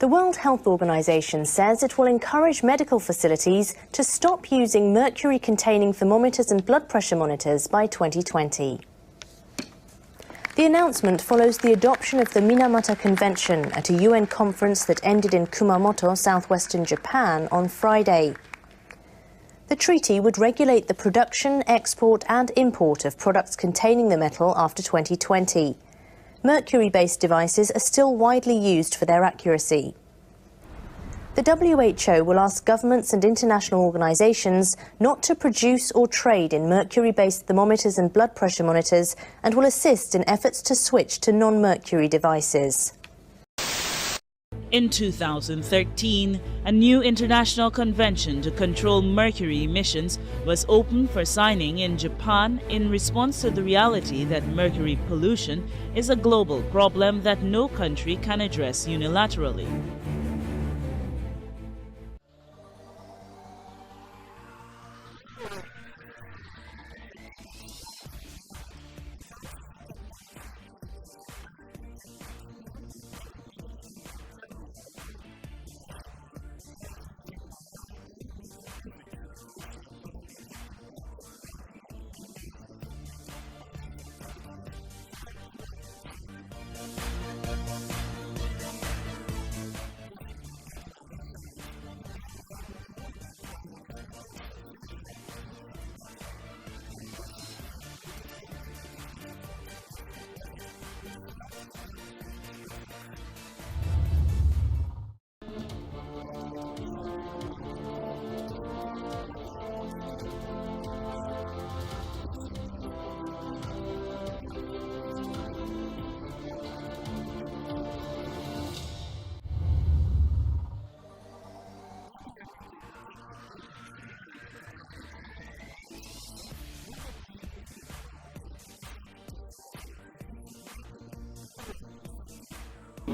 The World Health Organization says it will encourage medical facilities to stop using mercury-containing thermometers and blood pressure monitors by 2020. The announcement follows the adoption of the Minamata Convention at a UN conference that ended in Kumamoto, southwestern Japan, on Friday. The treaty would regulate the production, export and import of products containing the metal after 2020. Mercury-based devices are still widely used for their accuracy. The WHO will ask governments and international organizations not to produce or trade in mercury-based thermometers and blood pressure monitors and will assist in efforts to switch to non-mercury devices. In 2013, a new international convention to control mercury emissions was opened for signing in Japan in response to the reality that mercury pollution is a global problem that no country can address unilaterally.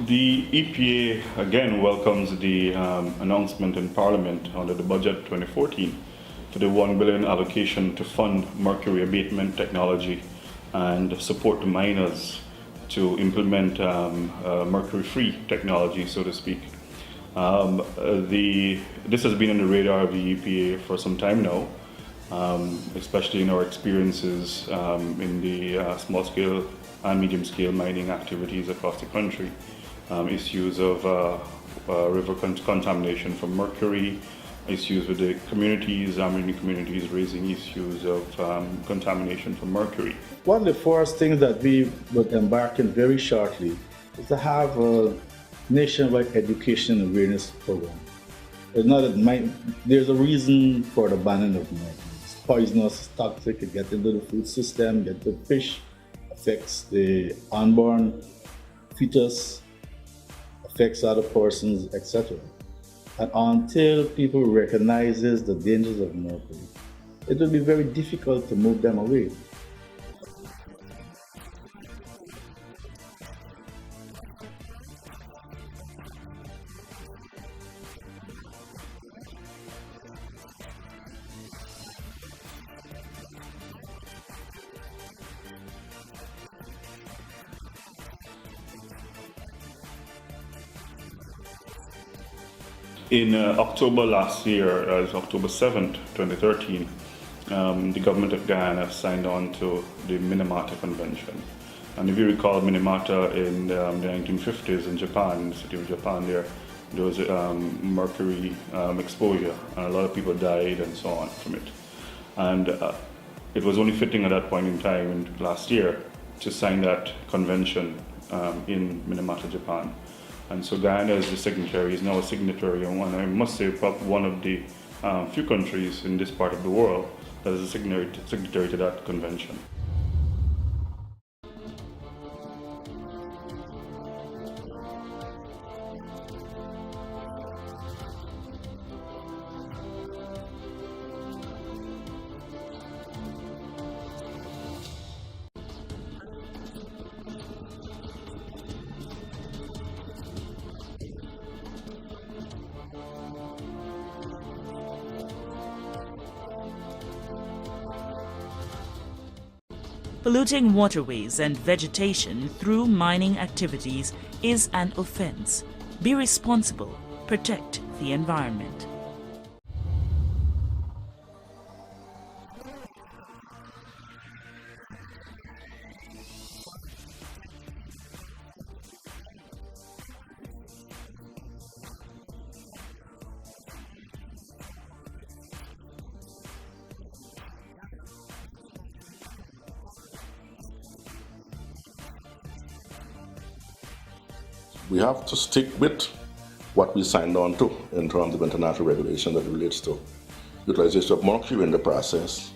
The EPA again welcomes the announcement in Parliament under the budget 2014 to the $1 billion allocation to fund mercury abatement technology and support the miners to implement mercury-free technology, so to speak. This has been on the radar of the EPA for some time now, especially in our experiences in the small-scale and medium-scale mining activities across the country. Issues of river contamination from mercury, issues with the communities, mining communities raising issues of contamination from mercury. One of the first things that we will embark on very shortly is to have a nationwide education awareness program. There's a reason for the banning of mercury. It's poisonous, it's toxic, it gets into the food system, gets into fish, affects the unborn fetus, affects other persons, etc. And until people recognizes the dangers of mercury, it will be very difficult to move them away. In October last year, October 7th, 2013, the government of Guyana signed on to the Minamata Convention. And if you recall, Minamata in the 1950s in Japan, in the city of Japan, there was mercury exposure, and a lot of people died and so on from it. And it was only fitting at that point in time, last year, to sign that convention in Minamata, Japan. And so Guyana is the signatory, is now a signatory, and I must say probably one of the few countries in this part of the world that is a signatory to that convention. Polluting waterways and vegetation through mining activities is an offense. be responsible, protect the environment. We have to stick with what we signed on to in terms of international regulation that relates to utilization of mercury in the process,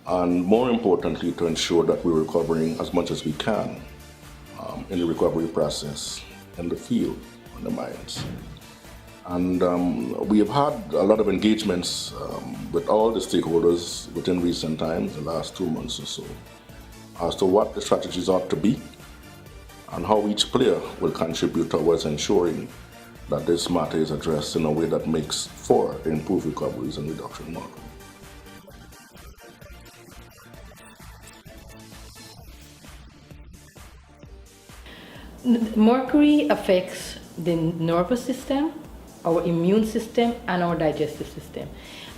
and more importantly, to ensure that we're recovering as much as we can in the recovery process in the field, on the mines. And we have had a lot of engagements with all the stakeholders within recent times, the last 2 months or so, as to what the strategies ought to be and how each player will contribute towards ensuring that this matter is addressed in a way that makes for improved recoveries and reduction of mercury. Mercury affects the nervous system, our immune system, and our digestive system.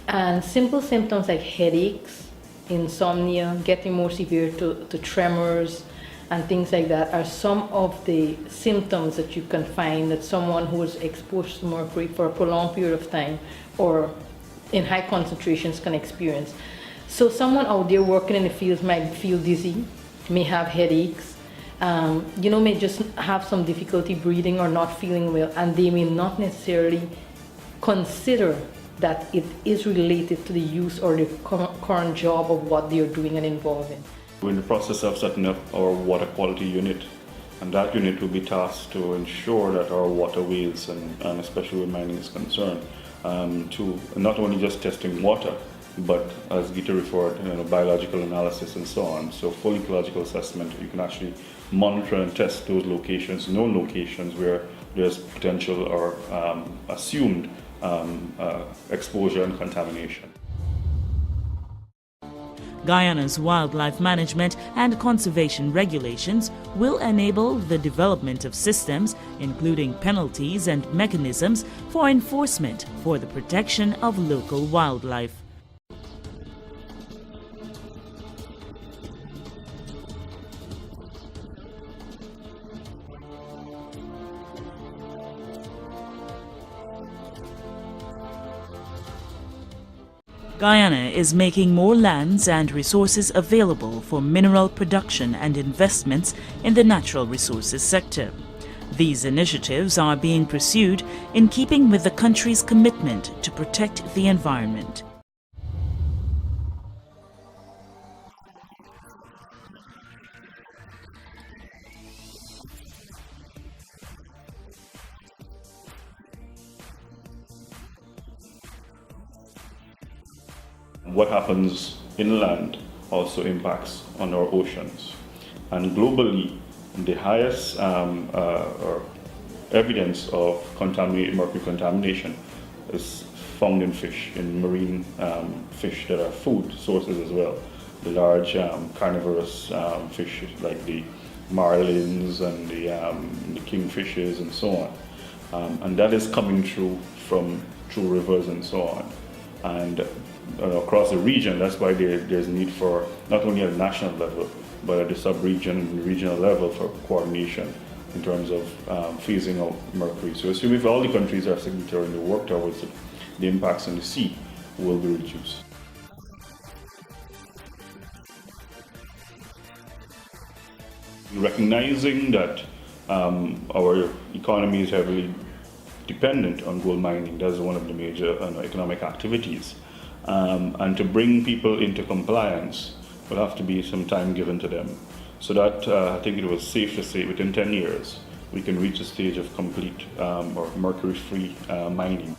And simple symptoms like headaches, insomnia, getting more severe to tremors, and things like that are some of the symptoms that you can find that someone who is exposed to mercury for a prolonged period of time or in high concentrations can experience. So someone out there working in the fields might feel dizzy, may have headaches, may just have some difficulty breathing or not feeling well, and they may not necessarily consider that it is related to the use or the current job of what they are doing and involved in. We're in the process of setting up our water quality unit, and that unit will be tasked to ensure that our waterways, and especially where mining is concerned, to not only just testing water, but as Gita referred, biological analysis and so on. So full ecological assessment, you can actually monitor and test those locations, known locations where there's potential or assumed exposure and contamination. Guyana's wildlife management and conservation regulations will enable the development of systems, including penalties and mechanisms for enforcement for the protection of local wildlife. Guyana is making more lands and resources available for mineral production and investments in the natural resources sector. These initiatives are being pursued in keeping with the country's commitment to protect the environment. What happens inland also impacts on our oceans. And globally, the highest evidence of mercury contamination is found in fish, in marine fish that are food sources as well. The large carnivorous fish like the marlins and the kingfishers and so on. And that is coming through rivers and so on. And across the region, that's why there's need for not only at the national level, but at the sub-region and regional level for coordination in terms of phasing out mercury. So assuming if all the countries are signatory and they work towards it, the impacts on the sea will be reduced. Recognizing that our economy is heavily dependent on gold mining, that's one of the major economic activities. And to bring people into compliance will have to be some time given to them. So that I think it was safe to say within 10 years we can reach a stage of complete or mercury-free mining.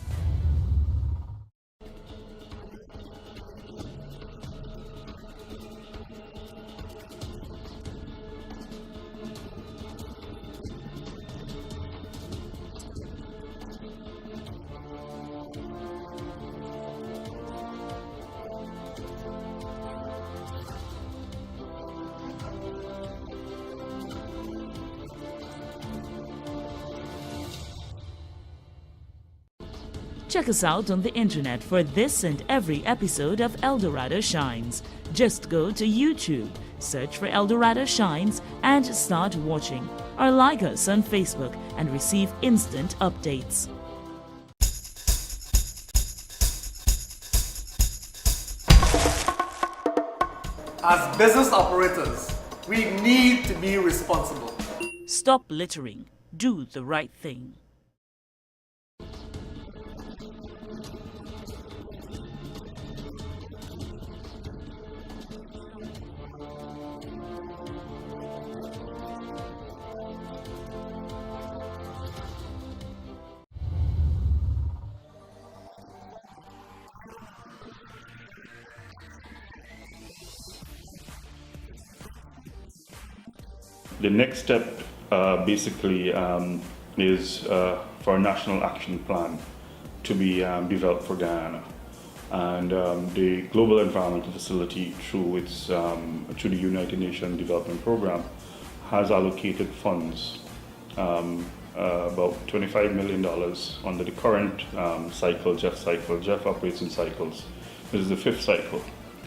Check us out on the internet for this and every episode of Dorado Shines. Just go to YouTube, search for Dorado Shines and start watching. Or like us on Facebook and receive instant updates. As business operators, we need to be responsible. Stop littering. Do the right thing. The next step basically is for a national action plan to be developed for Guyana. And the Global Environmental Facility, through the United Nations Development Program, has allocated funds, about $25 million under the current cycle, JEF cycle. JEF operates in cycles. This is the 5th cycle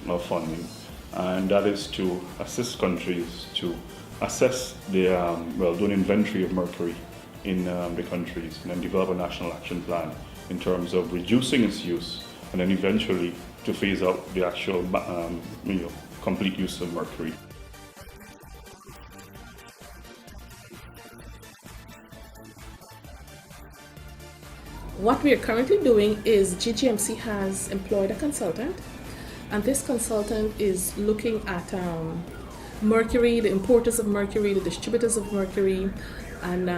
of funding, and that is to assist countries to assess do an inventory of mercury in the countries, and then develop a national action plan in terms of reducing its use, and then eventually to phase out the actual complete use of mercury. What we are currently doing is GGMC has employed a consultant, and this consultant is looking at mercury, the importers of mercury, the distributors of mercury, and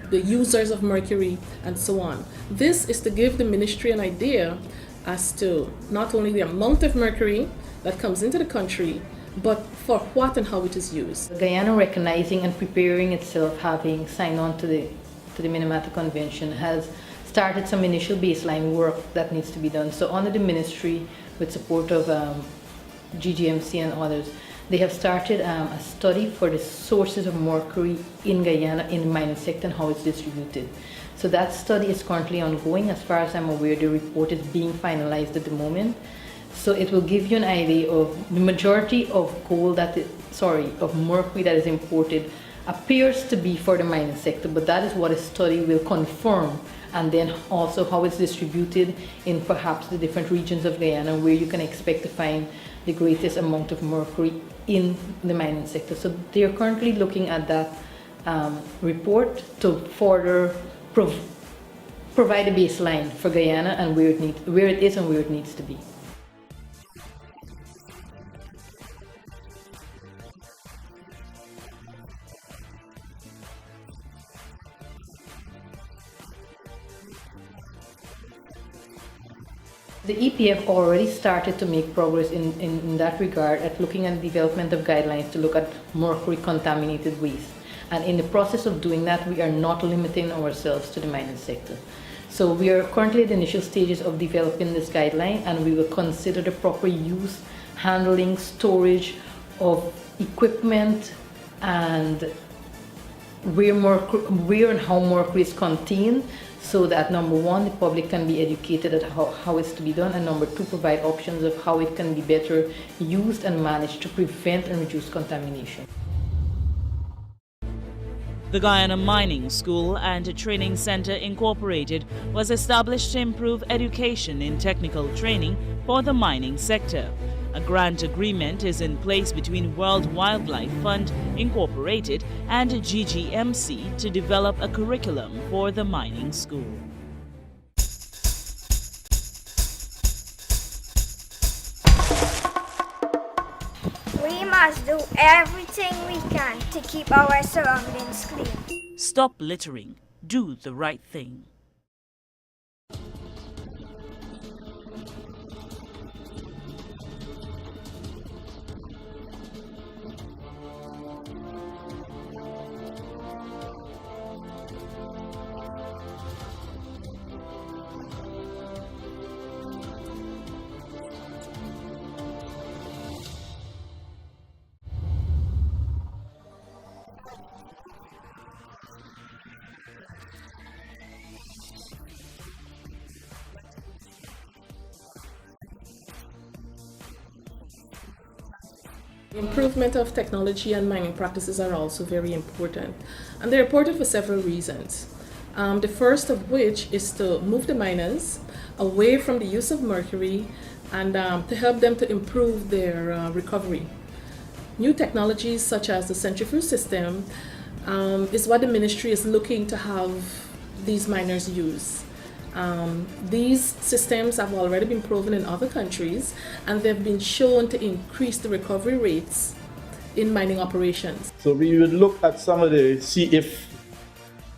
the users of mercury, and so on. This is to give the ministry an idea as to not only the amount of mercury that comes into the country, but for what and how it is used. Guyana, recognizing and preparing itself, having signed on to the Minamata Convention, has started some initial baseline work that needs to be done. So under the ministry, with support of GGMC and others, they have started a study for the sources of mercury in Guyana in the mining sector and how it's distributed. So that study is currently ongoing. As far as I'm aware, the report is being finalized at the moment. So it will give you an idea of the majority of of mercury that is imported appears to be for the mining sector, but that is what a study will confirm, and then also how it's distributed in perhaps the different regions of Guyana where you can expect to find the greatest amount of mercury in the mining sector. So they are currently looking at that report to further provide a baseline for Guyana and where it is and where it needs to be. The EPF already started to make progress in that regard at looking at the development of guidelines to look at mercury contaminated waste. And in the process of doing that, we are not limiting ourselves to the mining sector. So we are currently at the initial stages of developing this guideline, and we will consider the proper use, handling, storage of equipment, and where and how mercury is contained, so that number one, the public can be educated at how it's to be done, and number two, provide options of how it can be better used and managed to prevent and reduce contamination. The Guyana Mining School and Training Center Incorporated was established to improve education in technical training for the mining sector. A grant agreement is in place between World Wildlife Fund Incorporated and GGMC to develop a curriculum for the mining school. We must do everything we can to keep our surroundings clean. Stop littering. Do the right thing. Improvement of technology and mining practices are also very important, and they're important for several reasons. The first of which is to move the miners away from the use of mercury and to help them to improve their recovery. New technologies such as the centrifuge system is what the ministry is looking to have these miners use. These systems have already been proven in other countries, and they've been shown to increase the recovery rates in mining operations. So we would look at see if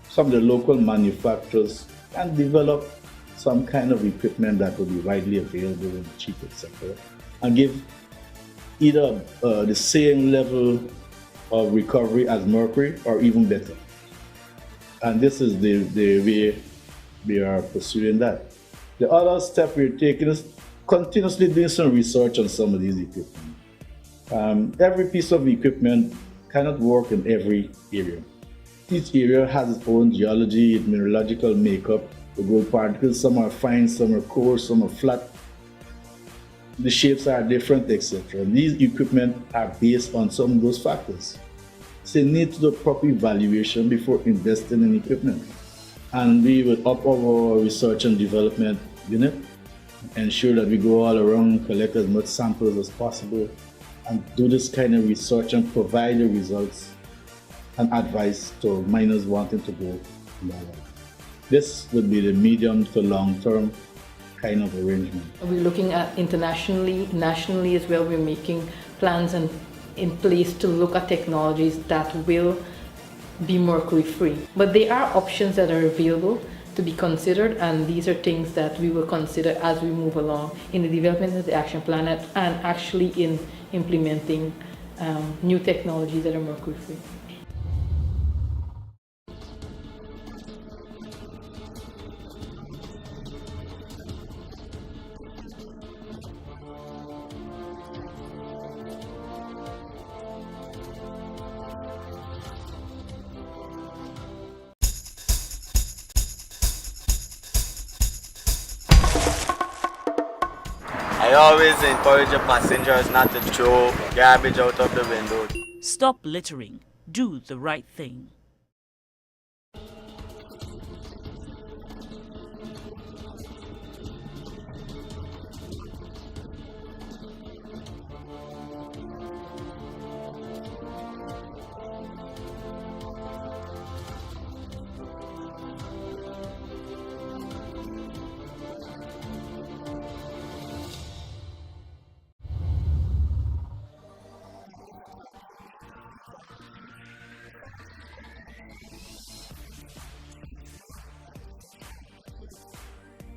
some of the local manufacturers can develop some kind of equipment that will be widely available in the cheap, etc., and give either the same level of recovery as mercury or even better. And this is the way we are pursuing that. The other step we're taking is continuously doing some research on some of these equipment. Every piece of equipment cannot work in every area. Each area has its own geology, its mineralogical makeup. The gold particles, some are fine, some are coarse, some are flat. The shapes are different, etc. These equipment are based on some of those factors. So you need to do proper evaluation before investing in equipment. And we will up our research and development unit, ensure that we go all around, collect as much samples as possible, and do this kind of research and provide the results and advice to miners wanting to go lower. This would be the medium to long-term kind of arrangement. We're looking at internationally, nationally as well. We're making plans and in place to look at technologies that will be mercury-free. But there are options that are available to be considered, and these are things that we will consider as we move along in the development of the action plan and actually in implementing new technologies that are mercury-free. I always encourage the passengers not to throw garbage out of the window. Stop littering. Do the right thing.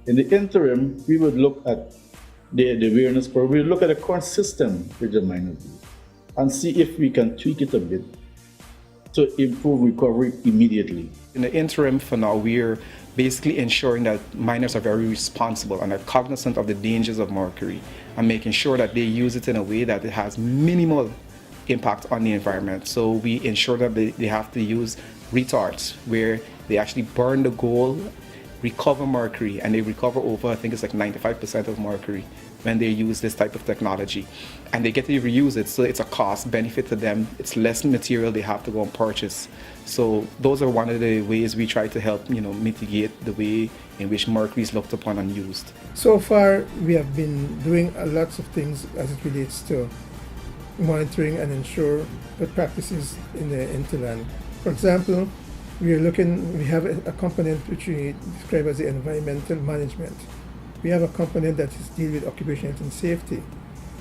In the interim, we would look at the awareness program. We would look at the current system which the miners use and see if we can tweak it a bit to improve recovery immediately. In the interim for now, we're basically ensuring that miners are very responsible and are cognizant of the dangers of mercury and making sure that they use it in a way that it has minimal impact on the environment. So we ensure that they have to use retards where they actually burn the gold, recover mercury, and they recover over, I think it's like 95% of mercury when they use this type of technology. And they get to reuse it, so it's a cost benefit to them. It's less material they have to go and purchase. So those are one of the ways we try to help, mitigate the way in which mercury is looked upon and used. So far, we have been doing lots of things as it relates to monitoring and ensure good practices in the hinterland. For example, we have a component which we describe as the environmental management. We have a component that is deal with occupational health and safety.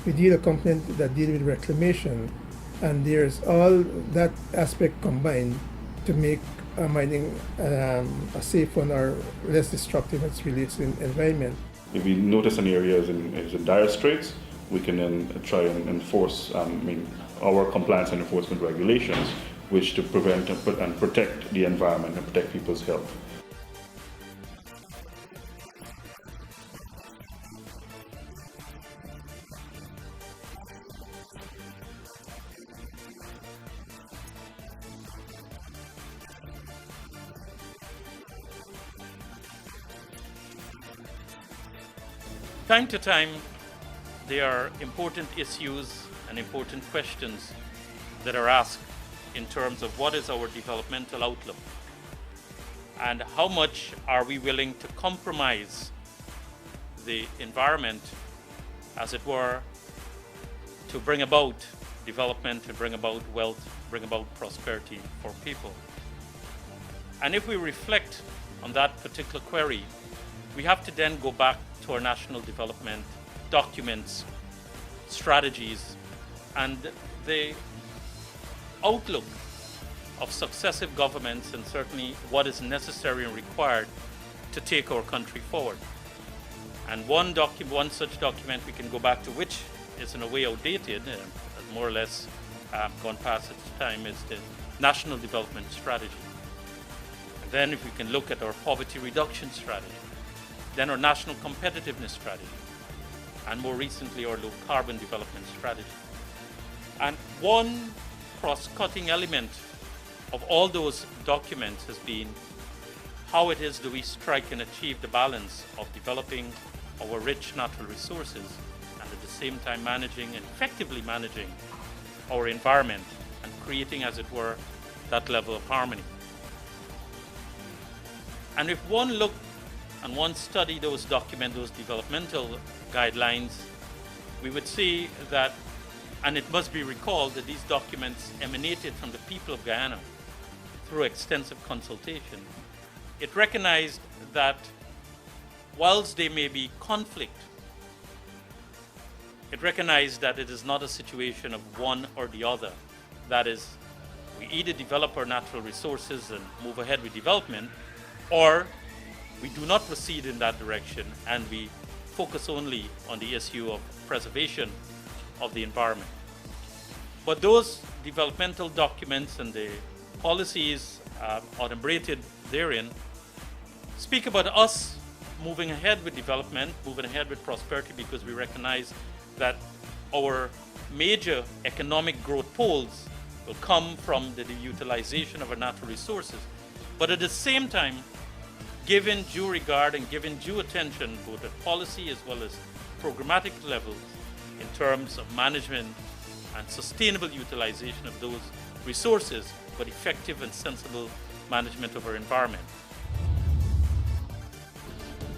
We deal a component that deal with reclamation, and there's all that aspect combined to make mining a safe one or less destructive as it relates to the environment. If we notice an area is in dire straits, we can then try and enforce our compliance and enforcement regulations, which to prevent and protect the environment and protect people's health. Time to time, there are important issues and important questions that are asked in terms of what is our developmental outlook and how much are we willing to compromise the environment, as it were, to bring about development, to bring about wealth, bring about prosperity for people. And if we reflect on that particular query, we have to then go back to our national development documents, strategies, and the outlook of successive governments, and certainly what is necessary and required to take our country forward. And one such document we can go back to, which is in a way outdated, more or less gone past its time, is the National Development Strategy. And then if we can look at our poverty reduction strategy, then our national competitiveness strategy, and more recently our low carbon development strategy. And one cross-cutting element of all those documents has been how it is do we strike and achieve the balance of developing our rich natural resources and at the same time managing and effectively managing our environment and creating, as it were, that level of harmony. And if one look and one study those documents, those developmental guidelines, we would see that, and it must be recalled that these documents emanated from the people of Guyana through extensive consultation. It recognized that whilst there may be conflict, it recognized that it is not a situation of one or the other. That is, we either develop our natural resources and move ahead with development, or we do not proceed in that direction and we focus only on the issue of preservation of the environment. But those developmental documents and the policies enumerated therein speak about us moving ahead with development, moving ahead with prosperity, because we recognize that our major economic growth poles will come from the utilization of our natural resources. But at the same time, given due regard and given due attention both at policy as well as programmatic levels in terms of management and sustainable utilization of those resources, but effective and sensible management of our environment.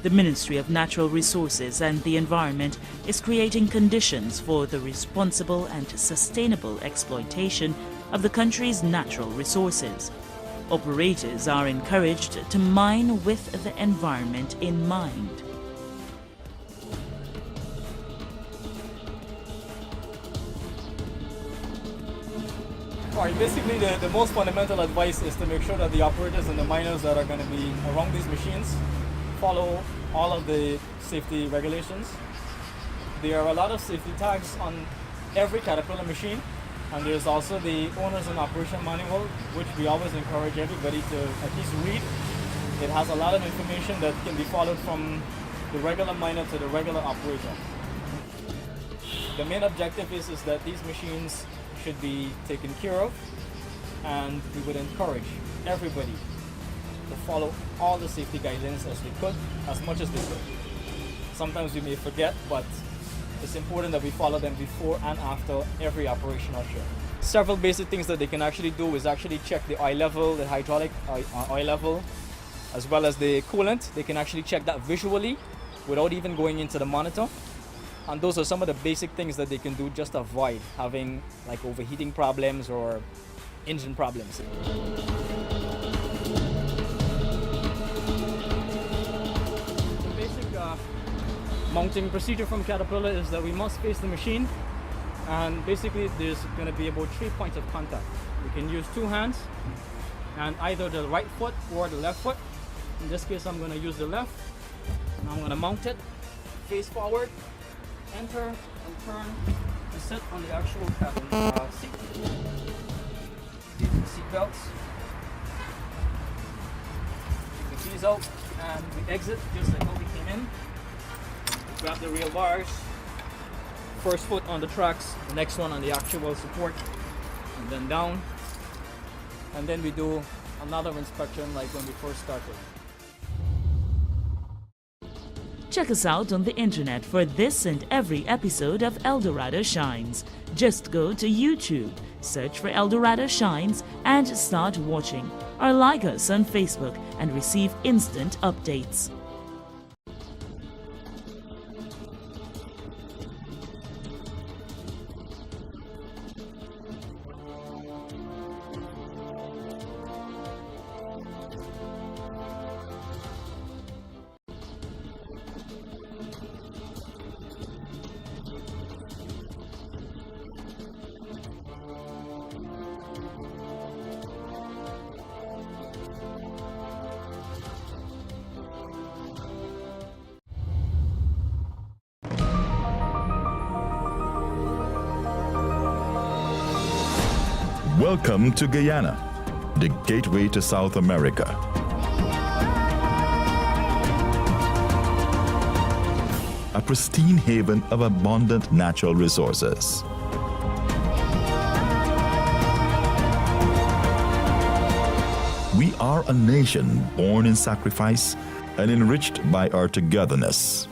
The Ministry of Natural Resources and the Environment is creating conditions for the responsible and sustainable exploitation of the country's natural resources. Operators are encouraged to mine with the environment in mind. Alright, basically the most fundamental advice is to make sure that the operators and the miners that are going to be around these machines follow all of the safety regulations. There are a lot of safety tags on every Caterpillar machine, and there's also the owners and operation manual, which we always encourage everybody to at least read. It has a lot of information that can be followed from the regular miner to the regular operator. The main objective is that these machines should be taken care of, and we would encourage everybody to follow all the safety guidelines as we could, as much as we could. Sometimes we may forget, but it's important that we follow them before and after every operational shift. Several basic things that they can actually do is actually check the oil level, the hydraulic oil level, as well as the coolant. They can actually check that visually without even going into the monitor. And those are some of the basic things that they can do just to avoid having like overheating problems or engine problems. The basic mounting procedure from Caterpillar is that we must face the machine, and basically there's going to be about 3 points of contact. We can use 2 hands and either the right foot or the left foot. In this case I'm going to use the left. Now I'm going to mount it face forward, enter and turn to sit on the actual cabin seat. These are the seat belts. Take the keys out and we exit just like how we came in. Grab the rail bars. First foot on the tracks, the next one on the actual support, and then down. And then we do another inspection like when we first started. Check us out on the internet for this and every episode of Dorado Shines. Just go to YouTube, search for Dorado Shines and start watching. Or like us on Facebook and receive instant updates. Welcome to Guyana, the gateway to South America. A pristine haven of abundant natural resources. We are a nation born in sacrifice and enriched by our togetherness.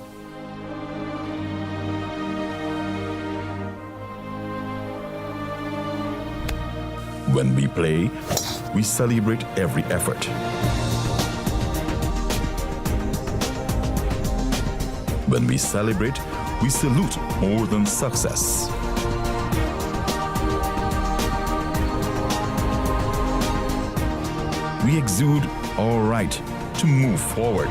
When we play, we celebrate every effort. When we celebrate, we salute more than success. We exude our right to move forward.